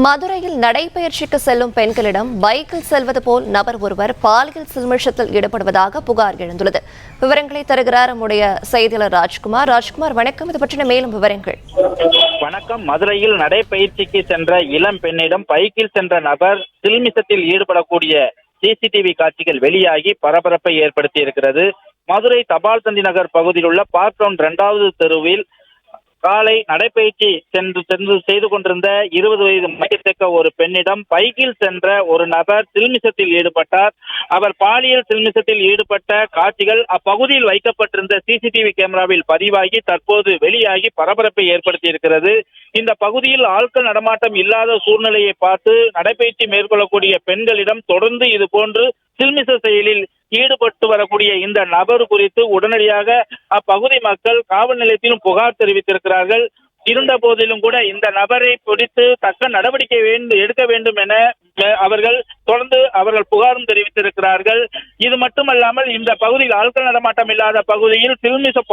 மதுரையில் நடைபயிற்சிக்கு செல்லும் பெண்களிடம் பைக்கில் செல்வது போல் நபர் ஒருவர் பாலியல் சில்மிஷத்தில் ஈடுபடுவதாக புகார் எழுந்துள்ளது. விவரங்களை தருகிறார் நம்முடைய செய்தியாளர் ராஜ்குமார். வணக்கம். இது பற்றின மேலும் விவரங்கள். வணக்கம். மதுரையில் நடைபயிற்சிக்கு சென்ற இளம் பெண்ணிடம் பைக்கில் சென்ற நபர் சில்மிஷத்தில் ஈடுபடக்கூடிய சிசிடிவி காட்சிகள் வெளியாகி பரபரப்பை ஏற்படுத்தி இருக்கிறது. மதுரை தபால் தந்தி நகர் பகுதியில் உள்ள பார்க் கிரவுண்ட் 2வது தெருவில் காலை நடைபயிற்சி சென்று செய்து கொண்டிருந்த 20 வயது மதிக்கத்தக்க ஒரு பெண்ணிடம் பைக்கில் சென்ற ஒரு நபர் சில்மிஷத்தில் ஈடுபட்டார். அவர் பாலியல் சில்மிஷத்தில் ஈடுபட்ட காட்சிகள் அப்பகுதியில் வைக்கப்பட்டிருந்த சிசிடிவி கேமராவில் பதிவாகி தற்போது வெளியாகி பரபரப்பை ஏற்படுத்தி இருக்கிறது. இந்த பகுதியில் ஆட்கள் நடமாட்டம் இல்லாத சூழ்நிலையை பார்த்து நடைபயிற்சி மேற்கொள்ளக்கூடிய பெண்களிடம் தொடர்ந்து இது போன்று சில்மிஷ செயலில் ஈடுபட்டு வரக்கூடிய இந்த நபர் குறித்து உடனடியாக அப்பகுதி மக்கள் காவல் நிலையத்திலும் புகார் தெரிவித்திருக்கிறார்கள். இருந்த போதிலும் கூட இந்த நபரை பிடித்து தக்க நடவடிக்கை எடுக்க வேண்டும் என அவர்கள் புகாரும் தெரிவித்திருக்கிறார்கள். இது மட்டுமல்லாமல் இந்த பகுதியில் ஆட்கள் நடமாட்டம் இல்லாத பகுதியில்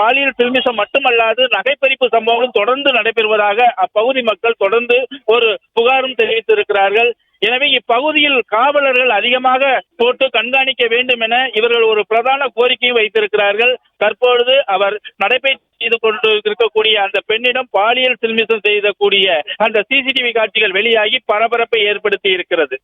பாலியல் சில்மிஷம் மட்டுமல்லாது நகைப்பறிப்பு சம்பவங்களும் தொடர்ந்து நடைபெறுவதாக அப்பகுதி மக்கள் தொடர்ந்து ஒரு புகாரும் தெரிவித்திருக்கிறார்கள். எனவே இப்பகுதியில் காவலர்கள் அதிகமாக போட்டு கண்காணிக்க வேண்டும் என இவர்கள் ஒரு பிரதான கோரிக்கையை வைத்திருக்கிறார்கள். தற்பொழுது அவர் நடைபயிற்சி செய்து கொண்டு இருக்கக்கூடிய அந்த பெண்ணிடம் பாலியல் சில்மிஷம் செய்யக்கூடிய அந்த சிசிடிவி காட்சிகள் வெளியாகி பரபரப்பை ஏற்படுத்தி இருக்கிறது.